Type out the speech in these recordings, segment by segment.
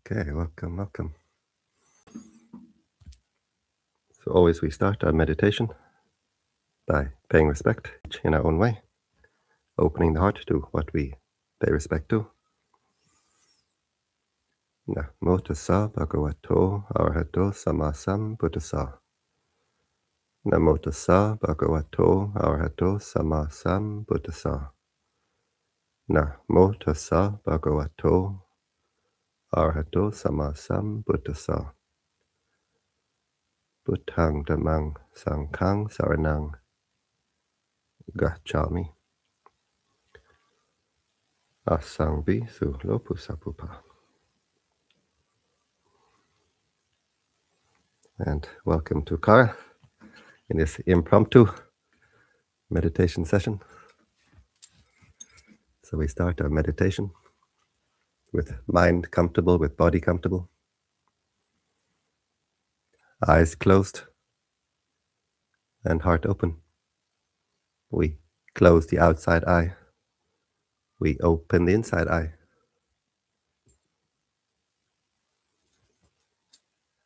Okay, welcome. So always we start our meditation by paying respect in our own way, opening the heart to what we pay respect to. Namo tassa bhagavato arahato sammasambuddhassa. Namo tassa bhagavato arahato sammasambuddhassa. Namo tassa bhagavato arahato sammasambuddhassa. Buddhang dhammang sanghang saranang gacchami. Asangbi su lopusapupa. And welcome to Kara in this impromptu meditation session. So we start our meditation with mind comfortable, with body comfortable, eyes closed and heart open. We close the outside eye. We open the inside eye.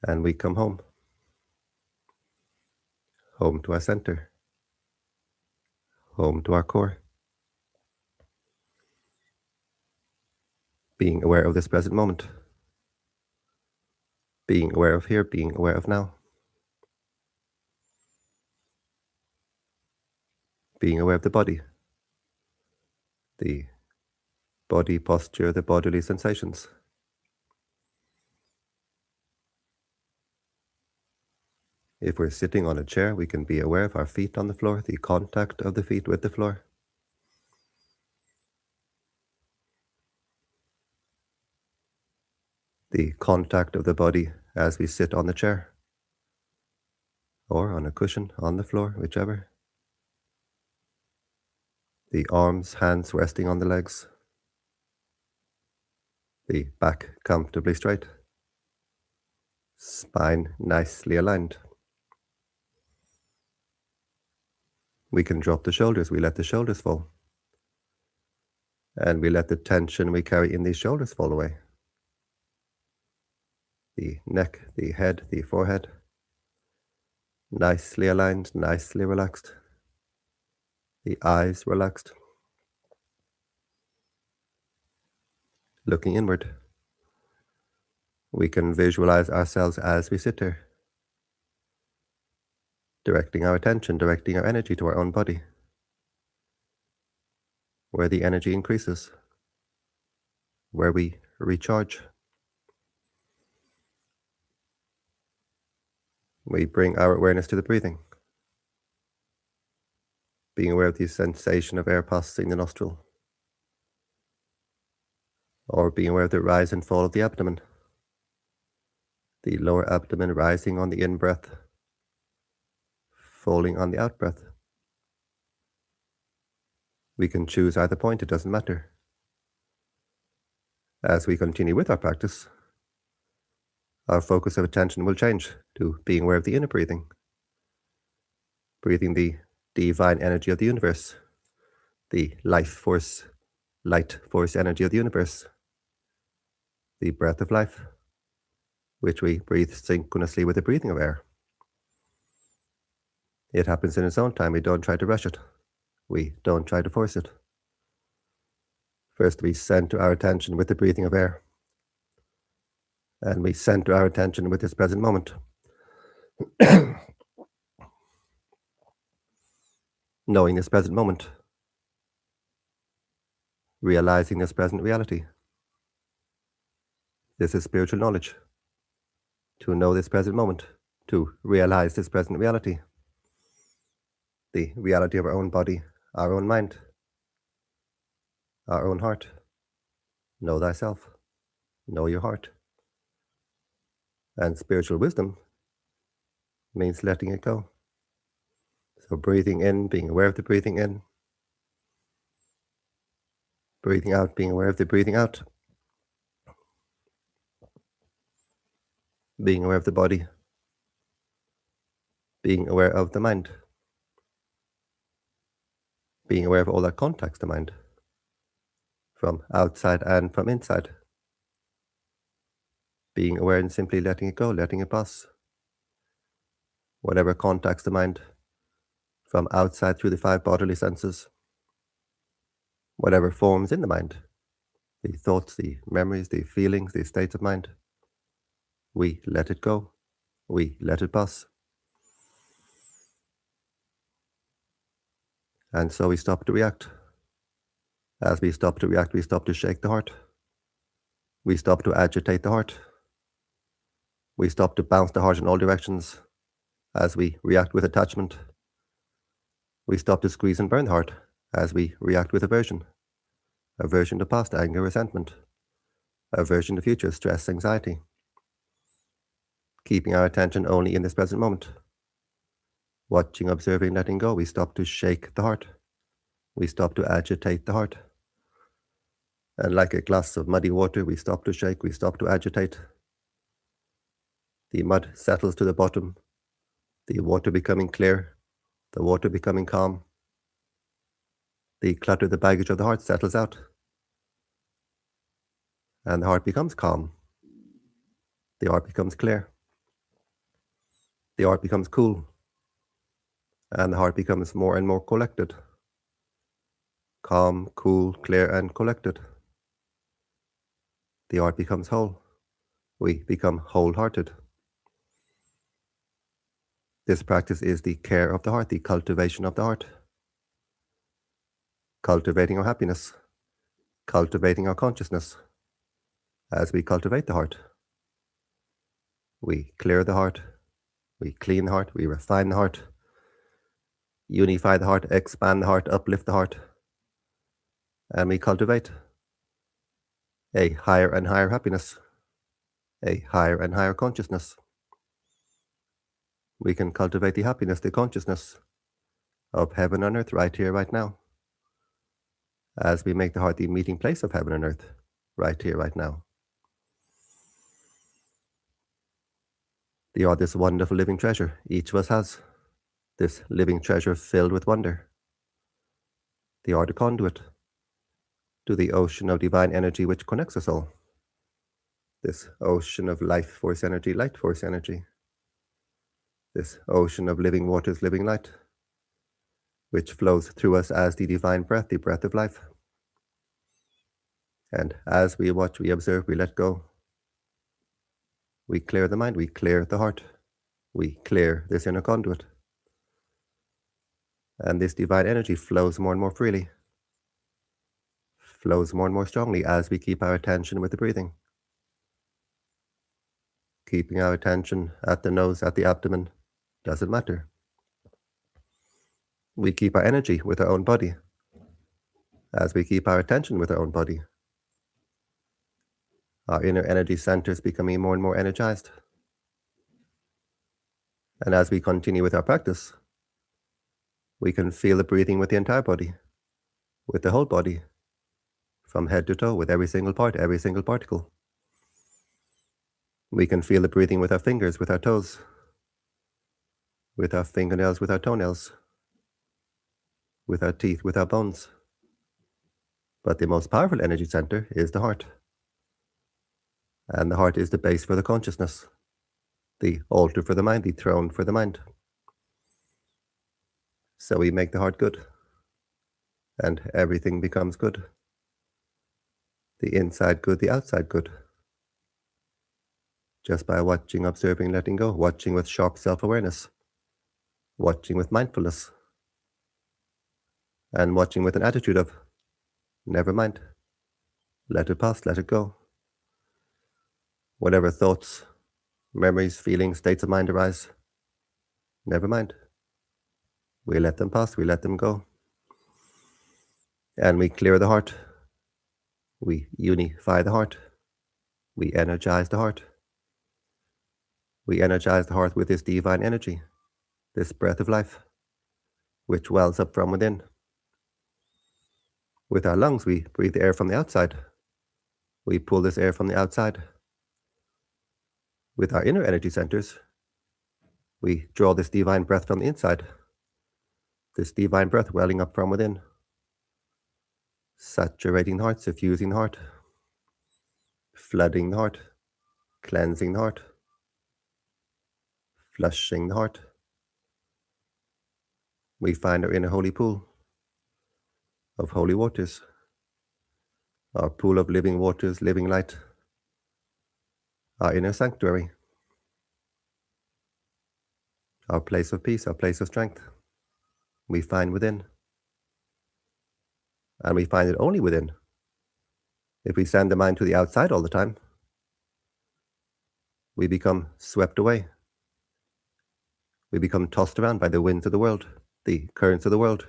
And we come home. Home to our center. Home to our core. Being aware of this present moment. Being aware of here, being aware of now. Being aware of the body posture, the bodily sensations. If we're sitting on a chair, we can be aware of our feet on the floor, the contact of the feet with the floor. The contact of the body as we sit on the chair, or on a cushion on the floor, whichever. The arms, hands resting on the legs. The back comfortably straight. Spine nicely aligned. We can drop the shoulders, we let the shoulders fall. And we let the tension we carry in these shoulders fall away. The neck, the head, the forehead. Nicely aligned, nicely relaxed. The eyes relaxed. Looking inward. We can visualize ourselves as we sit here. Directing our attention, directing our energy to our own body. Where the energy increases. Where we recharge. We bring our awareness to the breathing. Being aware of the sensation of air passing the nostril. Or being aware of the rise and fall of the abdomen. The lower abdomen rising on the in-breath, falling on the out-breath. We can choose either point, it doesn't matter. As we continue with our practice, our focus of attention will change to being aware of the inner breathing. Breathing the divine energy of the universe, the life force, light force energy of the universe, the breath of life, which we breathe synchronously with the breathing of air. It happens in its own time. We don't try to rush it. We don't try to force it. First, we center our attention with the breathing of air. And we center our attention with this present moment. Knowing this present moment. Realizing this present reality. This is spiritual knowledge. To know this present moment. To realize this present reality. The reality of our own body, our own mind, our own heart. Know thyself. Know your heart. And spiritual wisdom means letting it go. So breathing in, being aware of the breathing in. Breathing out, being aware of the breathing out. Being aware of the body. Being aware of the mind. Being aware of all that contacts the mind. From outside and from inside. being aware and simply letting it go, letting it pass. Whatever contacts the mind from outside through the 5 bodily senses, whatever forms in the mind, the thoughts, the memories, the feelings, the states of mind, we let it go, we let it pass. And so we stop to react. As we stop to react, we stop to shake the heart. We stop to agitate the heart. We stop to bounce the heart in all directions as we react with attachment. We stop to squeeze and burn the heart as we react with aversion to past, anger, resentment, aversion to future, stress, anxiety. Keeping our attention only in this present moment. Watching, observing, letting go, we stop to shake the heart. We stop to agitate the heart. And like a glass of muddy water, we stop to shake, we stop to agitate. The mud settles to the bottom, the water becoming clear, the water becoming calm. The clutter, the baggage of the heart settles out. And the heart becomes calm. The heart becomes clear. The heart becomes cool. And the heart becomes more and more collected. Calm, cool, clear, and collected. The heart becomes whole. We become wholehearted. This practice is the care of the heart, the cultivation of the heart. Cultivating our happiness, cultivating our consciousness. As we cultivate the heart, we clear the heart, we clean the heart, we refine the heart, unify the heart, expand the heart, uplift the heart, and we cultivate a higher and higher happiness, a higher and higher consciousness. We can cultivate the happiness, the consciousness of heaven and earth right here, right now, as we make the heart the meeting place of heaven and earth right here, right now. The heart, this wonderful living treasure each of us has, this living treasure filled with wonder. The heart, a conduit to the ocean of divine energy which connects us all. This ocean of life force energy, light force energy. This ocean of living waters, living light, which flows through us as the divine breath, the breath of life. And as we watch, we observe, we let go. We clear the mind, we clear the heart. We clear this inner conduit. And this divine energy flows more and more freely, flows more and more strongly as we keep our attention with the breathing. Keeping our attention at the nose, at the abdomen, doesn't matter. We keep our energy with our own body. As we keep our attention with our own body, our inner energy centers becoming more and more energized. And as we continue with our practice, we can feel the breathing with the entire body, with the whole body, from head to toe, with every single part, every single particle. We can feel the breathing with our fingers, with our toes, with our fingernails, with our toenails, with our teeth, with our bones. But the most powerful energy center is the heart. And the heart is the base for the consciousness, the altar for the mind, the throne for the mind. So we make the heart good, and everything becomes good. The inside good, the outside good. Just by watching, observing, letting go, watching with sharp self-awareness, watching with mindfulness, and watching with an attitude of, never mind, let it pass, let it go. Whatever thoughts, memories, feelings, states of mind arise, never mind. We let them pass, we let them go. And we clear the heart. We unify the heart. We energize the heart. We energize the heart with this divine energy, this breath of life, which wells up from within. With our lungs, we breathe the air from the outside. We pull this air from the outside. With our inner energy centers, we draw this divine breath from the inside, this divine breath welling up from within, saturating the heart, suffusing the heart, flooding the heart, cleansing the heart, flushing the heart. We find our inner holy pool of holy waters, our pool of living waters, living light, our inner sanctuary, our place of peace, our place of strength. We find within, and we find it only within. If we send the mind to the outside all the time, we become swept away. We become tossed around by the winds of the world, the currents of the world,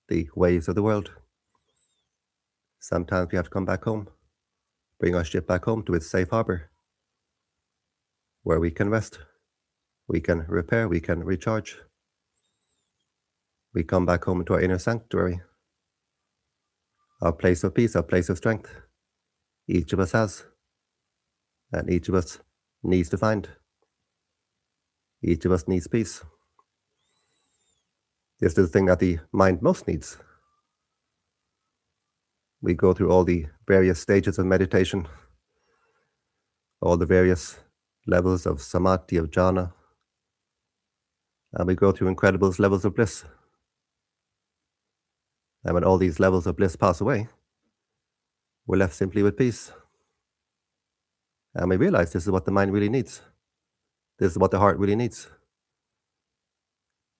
the waves of the world. Sometimes we have to come back home, bring our ship back home to its safe harbor, where we can rest, we can repair, we can recharge. We come back home into our inner sanctuary, our place of peace, our place of strength. Each of us has, and each of us needs to find. Each of us needs peace. This is the thing that the mind most needs. We go through all the various stages of meditation, all the various levels of samadhi, of jhana, and we go through incredible levels of bliss. And when all these levels of bliss pass away, we're left simply with peace. And we realize this is what the mind really needs. This is what the heart really needs.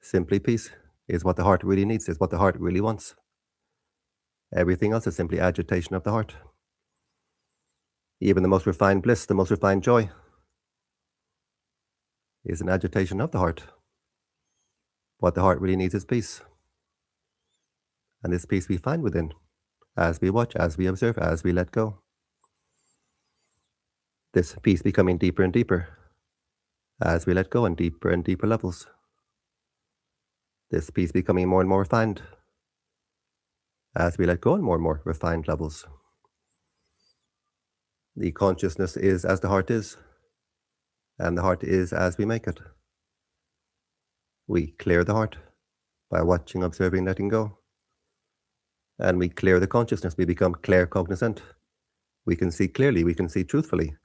Simply peace is what the heart really needs, is what the heart really wants. Everything else is simply agitation of the heart. Even the most refined bliss, the most refined joy, is an agitation of the heart. What the heart really needs is peace. And this peace we find within, as we watch, as we observe, as we let go. This peace becoming deeper and deeper, as we let go, on deeper and deeper levels. This peace becoming more and more refined, as we let go on more and more refined levels. The consciousness is as the heart is, and the heart is as we make it. We clear the heart by watching, observing, letting go. And we clear the consciousness. We become claircognizant. We can see clearly. We can see truthfully.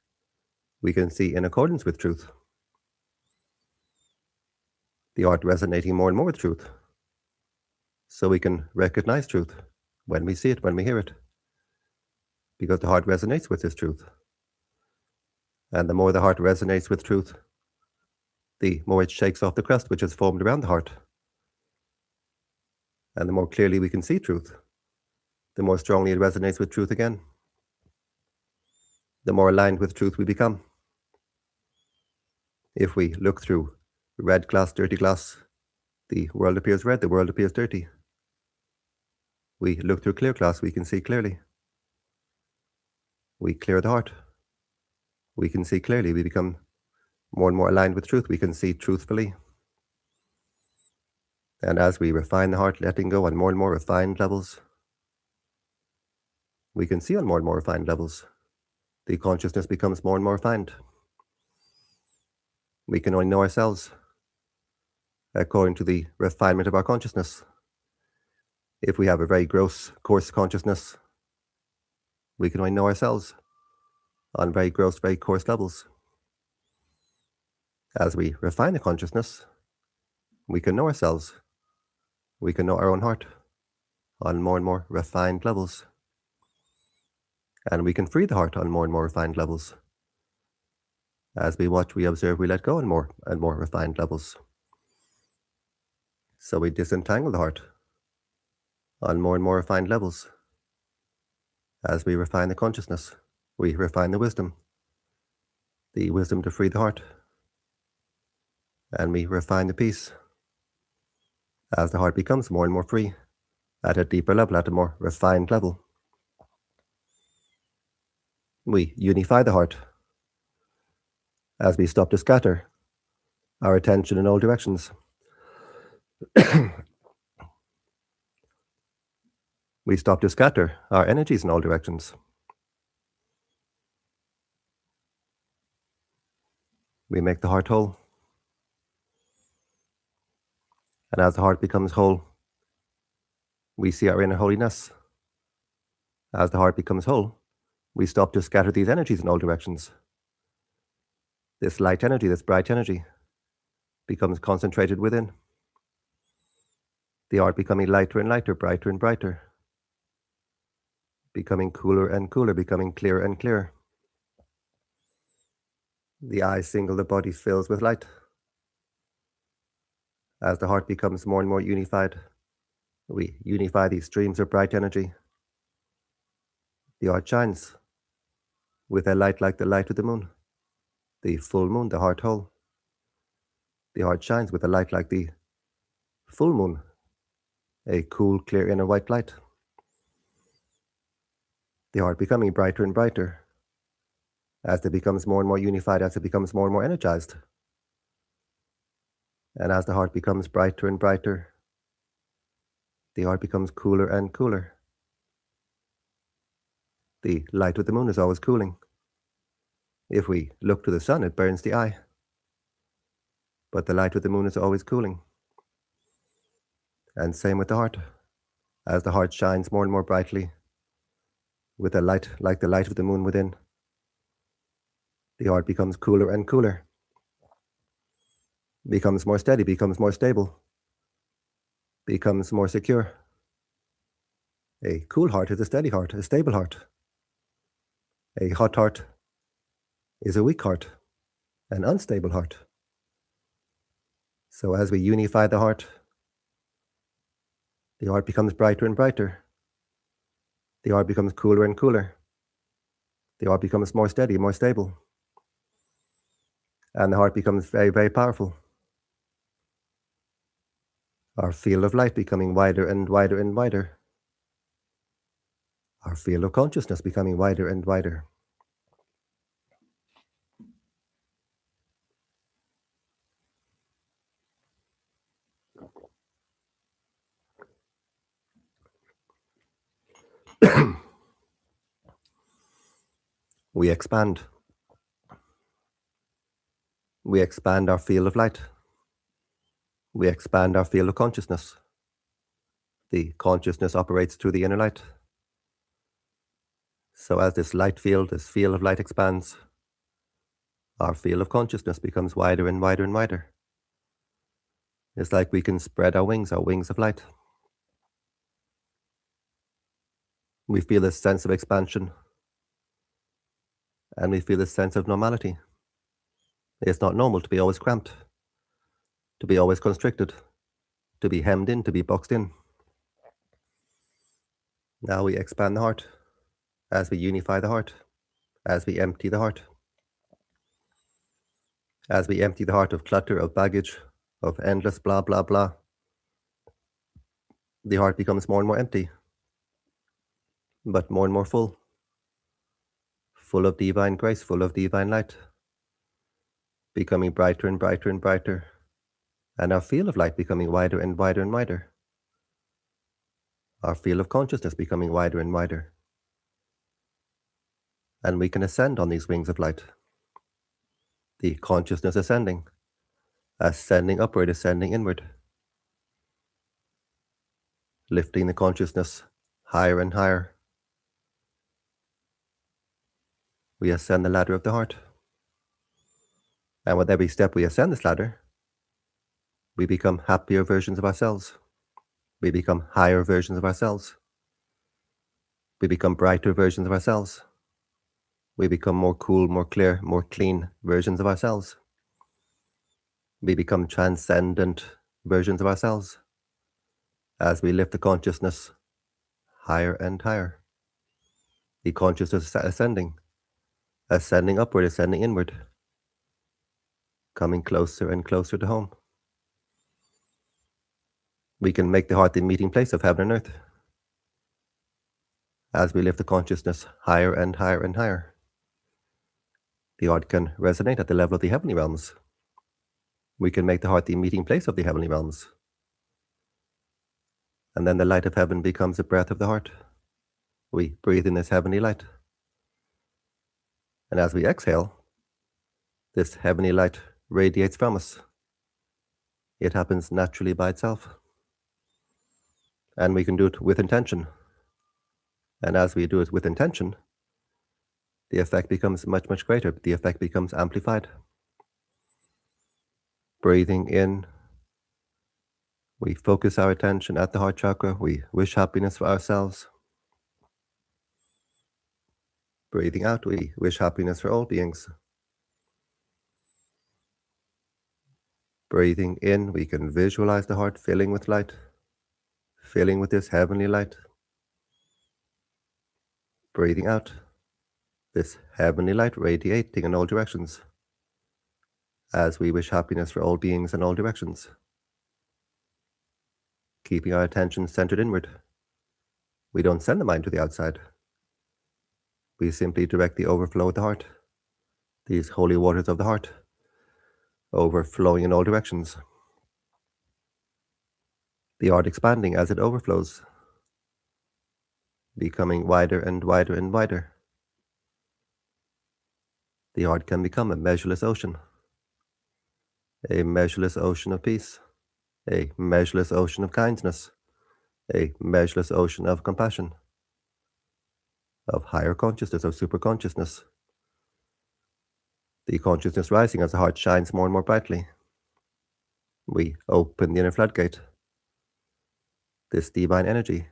We can see in accordance with truth. The heart resonating more and more with truth. So we can recognize truth when we see it, when we hear it. Because the heart resonates with this truth. And the more the heart resonates with truth, the more it shakes off the crust which is formed around the heart. And the more clearly we can see truth, the more strongly it resonates with truth again. The more aligned with truth we become. If we look through red glass, dirty glass, the world appears red, the world appears dirty. We look through clear glass, we can see clearly. We clear the heart. We can see clearly. We become more and more aligned with truth. We can see truthfully. And as we refine the heart, letting go on more and more refined levels, we can see on more and more refined levels. The consciousness becomes more and more refined. We can only know ourselves according to the refinement of our consciousness. If we have a very gross, coarse consciousness, we can only know ourselves on very gross, very coarse levels. As we refine the consciousness, we can know ourselves. We can know our own heart on more and more refined levels. And we can free the heart on more and more refined levels. As we watch, we observe, we let go on more and more refined levels. So we disentangle the heart on more and more refined levels. As we refine the consciousness, we refine the wisdom to free the heart. And we refine the peace as the heart becomes more and more free at a deeper level, at a more refined level. We unify the heart as we stop to scatter our attention in all directions. We stop to scatter our energies in all directions. We make the heart whole. And as the heart becomes whole, we see our inner holiness. As the heart becomes whole, we stop to scatter these energies in all directions. This light energy, this bright energy, becomes concentrated within. The heart becoming lighter and lighter, brighter and brighter, becoming cooler and cooler, becoming clearer and clearer. The eyes single, the body fills with light. As the heart becomes more and more unified, we unify these streams of bright energy. The heart shines with a light like the light of the moon, the full moon, the heart whole. The heart shines with a light like the full moon, a cool, clear inner white light. The heart becoming brighter and brighter as it becomes more and more unified, as it becomes more and more energized. And as the heart becomes brighter and brighter, the heart becomes cooler and cooler. The light of the moon is always cooling. If we look to the sun, it burns the eye. But the light of the moon is always cooling. And same with the heart. As the heart shines more and more brightly, with a light like the light of the moon within, the heart becomes cooler and cooler, becomes more steady, becomes more stable, becomes more secure. A cool heart is a steady heart, a stable heart. A hot heart is a weak heart, an unstable heart. So as we unify the heart becomes brighter and brighter. The heart becomes cooler and cooler. The heart becomes more steady, more stable. And the heart becomes very, very powerful. Our field of light becoming wider and wider and wider. Our field of consciousness becoming wider and wider. We expand. We expand our field of light. We expand our field of consciousness. The consciousness operates through the inner light. So as this light field, this field of light expands, our field of consciousness becomes wider and wider and wider. It's like we can spread our wings of light. We feel this sense of expansion, and we feel this sense of normality. It's not normal to be always cramped, to be always constricted, to be hemmed in, to be boxed in. Now we expand the heart, as we unify the heart, as we empty the heart. As we empty the heart of clutter, of baggage, of endless blah, blah, blah, the heart becomes more and more empty, but more and more full of divine grace, full of divine light, becoming brighter and brighter and brighter, and our field of light becoming wider and wider and wider. Our field of consciousness becoming wider and wider. And we can ascend on these wings of light. The consciousness ascending upward, ascending inward, lifting the consciousness higher and higher. We ascend the ladder of the heart. And with every step we ascend this ladder, we become happier versions of ourselves. We become higher versions of ourselves. We become brighter versions of ourselves. We become more cool, more clear, more clean versions of ourselves. We become transcendent versions of ourselves as we lift the consciousness higher and higher. The consciousness ascending upward, ascending inward, coming closer and closer to home. We can make the heart the meeting place of heaven and earth as we lift the consciousness higher and higher and higher. The heart can resonate at the level of the heavenly realms. We can make the heart the meeting place of the heavenly realms. And then the light of heaven becomes the breath of the heart. We breathe in this heavenly light. And as we exhale, this heavenly light radiates from us. It happens naturally by itself. And we can do it with intention. And as we do it with intention, the effect becomes much, much greater. The effect becomes amplified. Breathing in, we focus our attention at the heart chakra. We wish happiness for ourselves. Breathing out, we wish happiness for all beings. Breathing in, we can visualize the heart filling with light, filling with this heavenly light. Breathing out, this heavenly light radiating in all directions as we wish happiness for all beings in all directions. Keeping our attention centered inward. We don't send the mind to the outside. We simply direct the overflow of the heart, these holy waters of the heart, overflowing in all directions. The heart expanding as it overflows, becoming wider and wider and wider. The heart can become a measureless ocean of peace, a measureless ocean of kindness, a measureless ocean of compassion, of higher consciousness, of super consciousness. The consciousness rising as the heart shines more and more brightly. We open the inner floodgate. This divine energy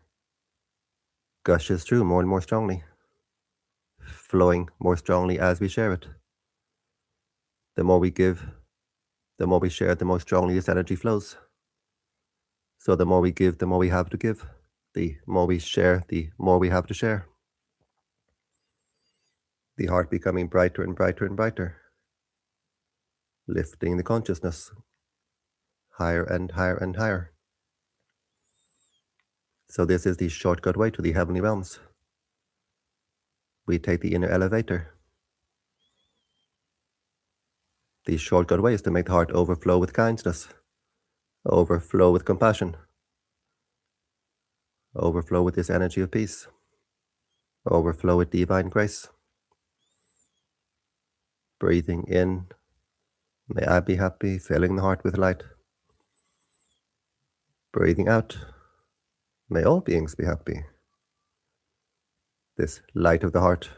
gushes through more and more strongly, flowing more strongly as we share it. The more we give, the more we share, the more strongly this energy flows. So the more we give, the more we have to give. The more we share, the more we have to share. The heart becoming brighter and brighter and brighter, lifting the consciousness higher and higher and higher. So this is the shortcut way to the heavenly realms. We take the inner elevator. The shortcut way is to make the heart overflow with kindness, overflow with compassion, overflow with this energy of peace, overflow with divine grace. Breathing in, may I be happy, filling the heart with light. Breathing out, may all beings be happy. This light of the heart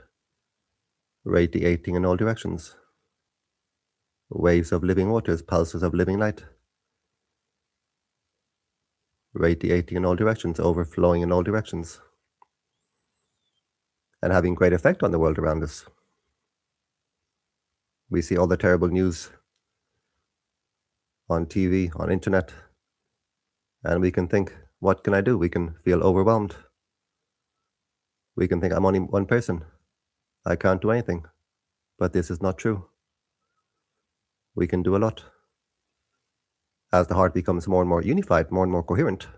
radiating in all directions. Waves of living waters, pulses of living light. Radiating in all directions, overflowing in all directions. And having great effect on the world around us. We see all the terrible news on TV, on internet, and we can think, what can I do? We can feel overwhelmed. We can think, I'm only one person. I can't do anything. But this is not true. We can do a lot. As the heart becomes more and more unified, more and more coherent,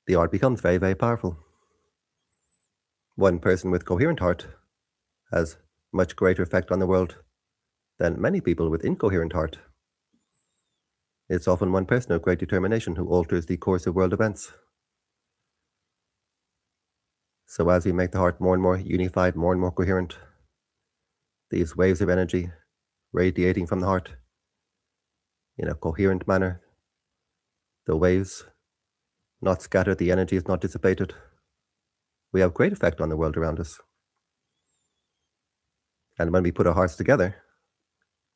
the heart becomes very, very powerful. One person with coherent heart has much greater effect on the world than many people with incoherent heart. It's often one person of great determination who alters the course of world events. So as we make the heart more and more unified, more and more coherent, these waves of energy radiating from the heart in a coherent manner, the waves not scattered, the energy is not dissipated. We have great effect on the world around us. And when we put our hearts together,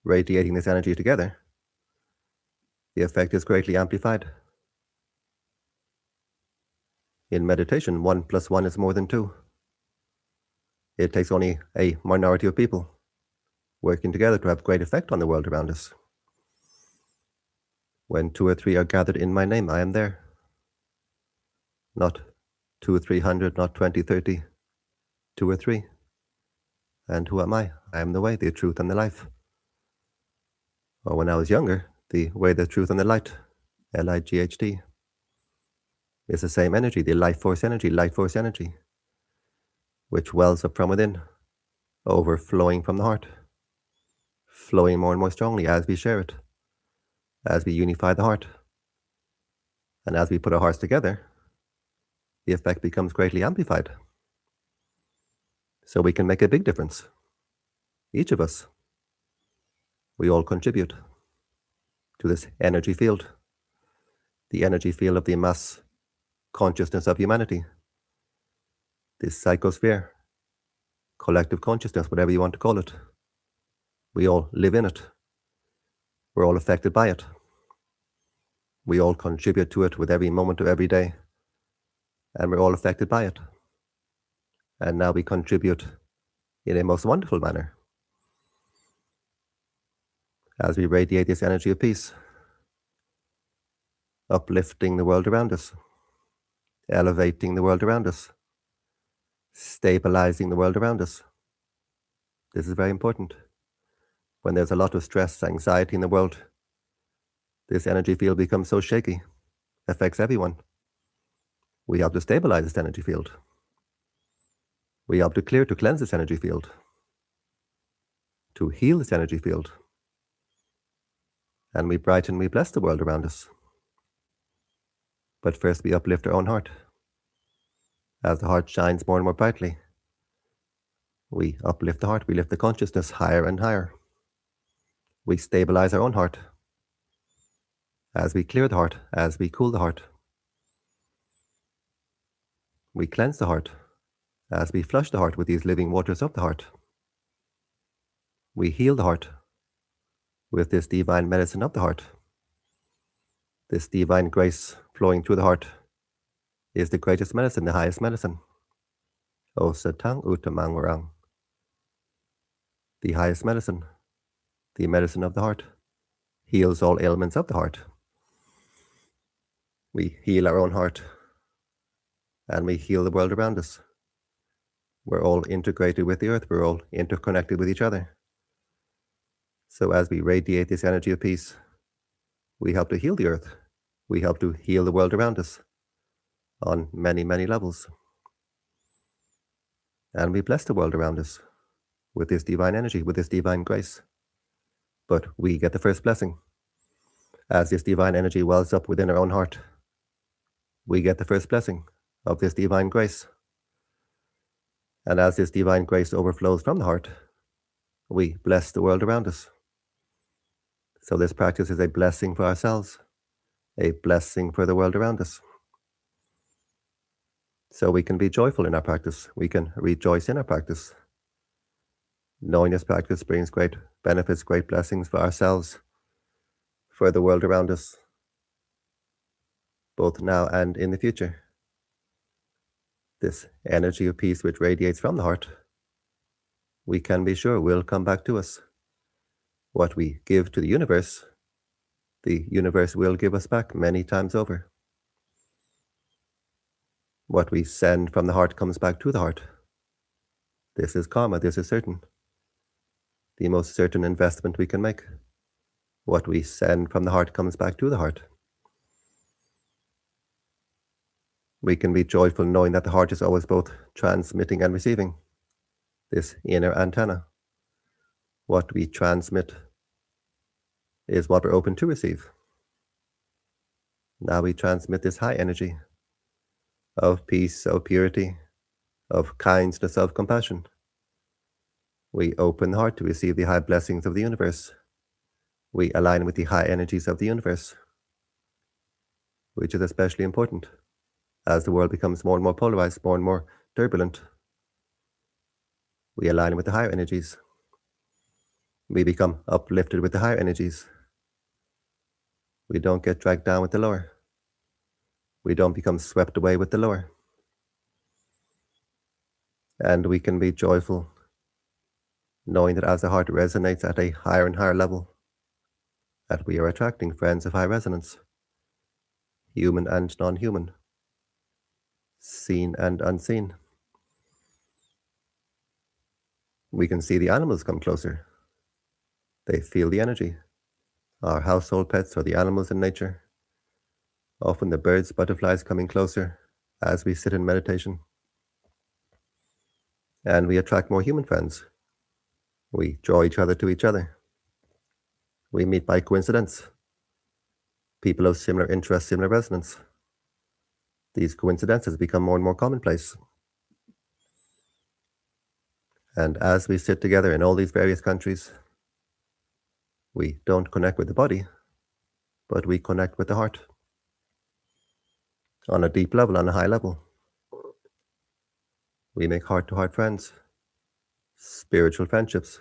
radiating this energy together, the effect is greatly amplified. In meditation, 1 + 1 is more than 2. It takes only a minority of people working together to have great effect on the world around us. When 2 or 3 are gathered in my name, I am there. Not 2 or 300, not 20, 30, 2 or 3. And who am I? I am the way, the truth, and the life. Or when I was younger, the way, the truth, and the light, LIGHT, is the same energy, the light force energy, which wells up from within, overflowing from the heart, flowing more and more strongly as we share it, as we unify the heart. And as we put our hearts together, the effect becomes greatly amplified. So we can make a big difference. Each of us. We all contribute to this energy field, the energy field of the mass consciousness of humanity, this psychosphere, collective consciousness, whatever you want to call it. We all live in it. We're all affected by it. We all contribute to it with every moment of every day, and we're all affected by it. And now we contribute in a most wonderful manner as we radiate this energy of peace, uplifting the world around us, elevating the world around us, stabilizing the world around us. This is very important. When there's a lot of stress, anxiety in the world, this energy field becomes so shaky, affects everyone. We help to stabilize this energy field. We help to clear, to cleanse this energy field, to heal this energy field. And we brighten, we bless the world around us. But first we uplift our own heart. As the heart shines more and more brightly, we uplift the heart, we lift the consciousness higher and higher. We stabilize our own heart. As we clear the heart, as we cool the heart, we cleanse the heart. As we flush the heart with these living waters of the heart, we heal the heart with this divine medicine of the heart. This divine grace flowing through the heart is the greatest medicine, the highest medicine. O Satang Utamang Warang. The highest medicine, the medicine of the heart, heals all ailments of the heart. We heal our own heart, and we heal the world around us. We're all integrated with the earth. We're all interconnected with each other. So as we radiate this energy of peace, we help to heal the earth. We help to heal the world around us on many, many levels. And we bless the world around us with this divine energy, with this divine grace. But we get the first blessing. As this divine energy wells up within our own heart, we get the first blessing of this divine grace. And as this divine grace overflows from the heart, we bless the world around us. So this practice is a blessing for ourselves, a blessing for the world around us. So we can be joyful in our practice. We can rejoice in our practice. Knowing this practice brings great benefits, great blessings for ourselves, for the world around us, both now and in the future. This energy of peace which radiates from the heart, we can be sure will come back to us. What we give to the universe will give us back many times over. What we send from the heart comes back to the heart. This is karma, this is certain. The most certain investment we can make. What we send from the heart comes back to the heart. We can be joyful knowing that the heart is always both transmitting and receiving. This inner antenna. What we transmit is what we're open to receive. Now we transmit this high energy of peace, of purity, of kindness, of compassion. We open the heart to receive the high blessings of the universe. We align with the high energies of the universe, which is especially important as the world becomes more and more polarized, more and more turbulent. We align with the higher energies. We become uplifted with the higher energies. We don't get dragged down with the lower. We don't become swept away with the lower. And we can be joyful knowing that as the heart resonates at a higher and higher level, that we are attracting friends of high resonance, human and non-human, seen and unseen. We can see the animals come closer. They feel the energy. Our household pets are the animals in nature. Often the birds, butterflies coming closer as we sit in meditation. And we attract more human friends. We draw each other to each other. We meet by coincidence. People of similar interests, similar resonance. These coincidences become more and more commonplace. And as we sit together in all these various countries, we don't connect with the body, but we connect with the heart. On a deep level, on a high level. We make heart-to-heart friends, spiritual friendships,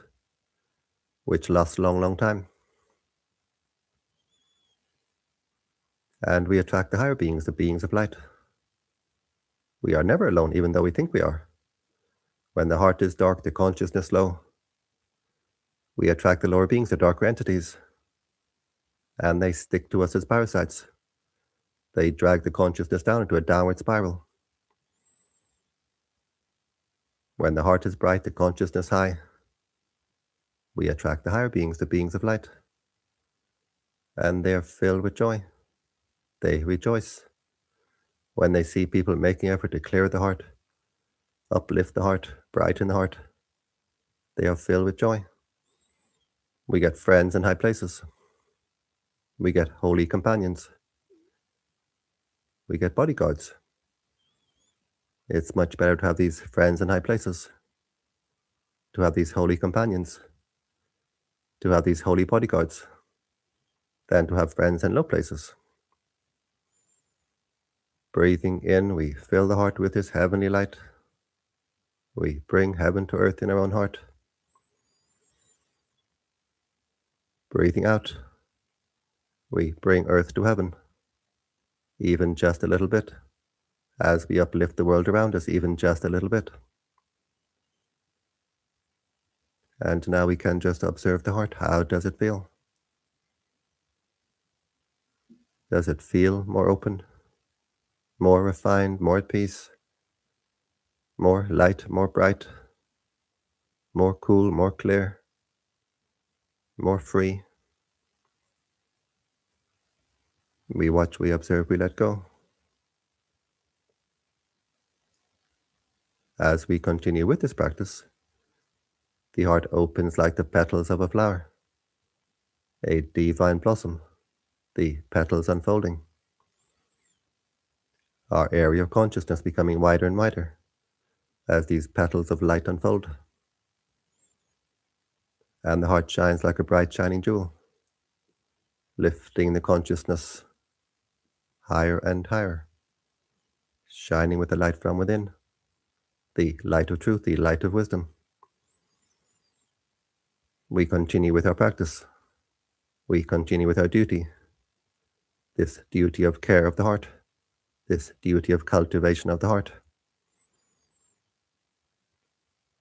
which last a long, long time. And we attract the higher beings, the beings of light. We are never alone, even though we think we are. When the heart is dark, the consciousness low, we attract the lower beings, the darker entities, and they stick to us as parasites. They drag the consciousness down into a downward spiral. When the heart is bright, the consciousness high, we attract the higher beings, the beings of light, and they are filled with joy. They rejoice when they see people making effort to clear the heart, uplift the heart, brighten the heart. They are filled with joy. We get friends in high places. We get holy companions. We get bodyguards. It's much better to have these friends in high places, to have these holy companions, to have these holy bodyguards, than to have friends in low places. Breathing in, we fill the heart with this heavenly light. We bring heaven to earth in our own heart. Breathing out, we bring earth to heaven, even just a little bit, as we uplift the world around us, even just a little bit. And now we can just observe the heart. How does it feel? Does it feel more open, more refined, more at peace, more light, more bright, more cool, more clear, more free? We watch, we observe, we let go. As we continue with this practice, the heart opens like the petals of a flower, a divine blossom, the petals unfolding. Our area of consciousness becoming wider and wider as these petals of light unfold. And the heart shines like a bright shining jewel, lifting the consciousness higher and higher, shining with the light from within, the light of truth, the light of wisdom. We continue with our practice. We continue with our duty, this duty of care of the heart, this duty of cultivation of the heart.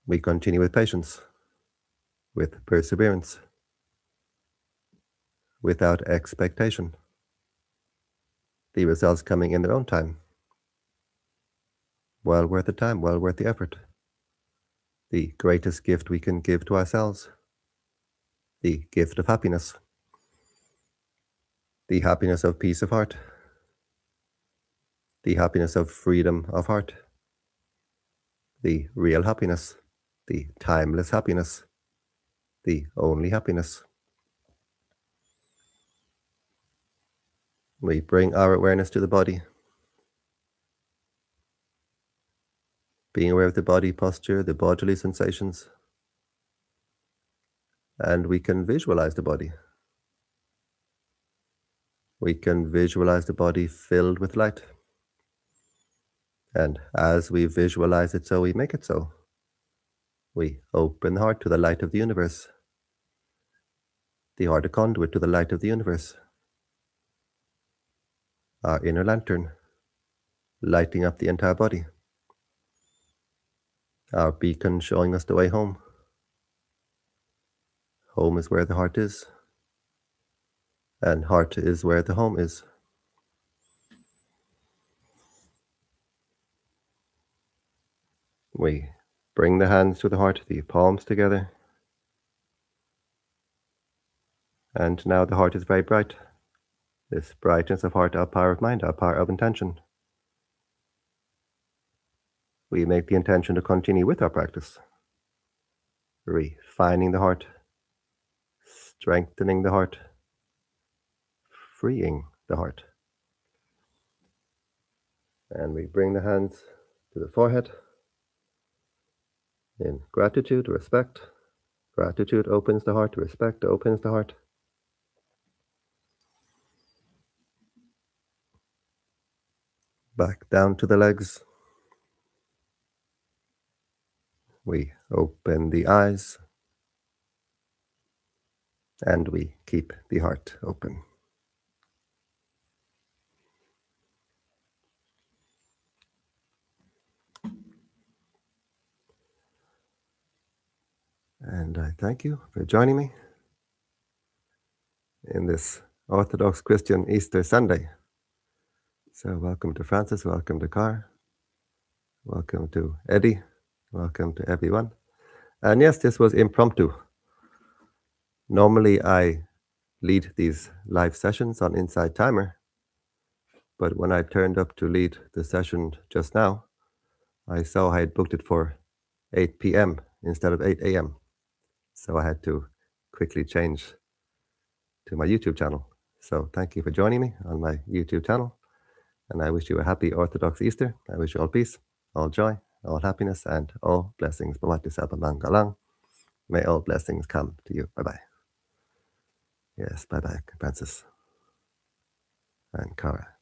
We continue with patience, with perseverance, without expectation, the results coming in their own time. Well worth the time, well worth the effort. The greatest gift we can give to ourselves, the gift of happiness, the happiness of peace of heart, the happiness of freedom of heart, the real happiness, the timeless happiness, the only happiness. We bring our awareness to the body, being aware of the body posture, the bodily sensations, and we can visualize the body. We can visualize the body filled with light. And as we visualize it so, we make it so. We open the heart to the light of the universe, the heart a conduit to the light of the universe, our inner lantern, lighting up the entire body, our beacon showing us the way home. Home is where the heart is, and heart is where the home is. We bring the hands to the heart, the palms together, and now the heart is very bright. This brightness of heart, our power of mind, our power of intention. We make the intention to continue with our practice, refining the heart, strengthening the heart, freeing the heart. And we bring the hands to the forehead in gratitude, respect. Gratitude opens the heart, respect opens the heart. Back down to the legs. We open the eyes, and we keep the heart open. And I thank you for joining me in this Orthodox Christian Easter Sunday. So welcome to Francis, welcome to Car, welcome to Eddie, welcome to everyone. And yes, this was impromptu. Normally I lead these live sessions on Inside Timer, but when I turned up to lead the session just now, I saw I had booked it for 8 p.m. instead of 8 a.m. So I had to quickly change to my YouTube channel. So thank you for joining me on my YouTube channel. And I wish you a happy Orthodox Easter. I wish you all peace, all joy, all happiness, and all blessings. May all blessings come to you. Bye-bye. Yes, bye-bye, Francis and Cara.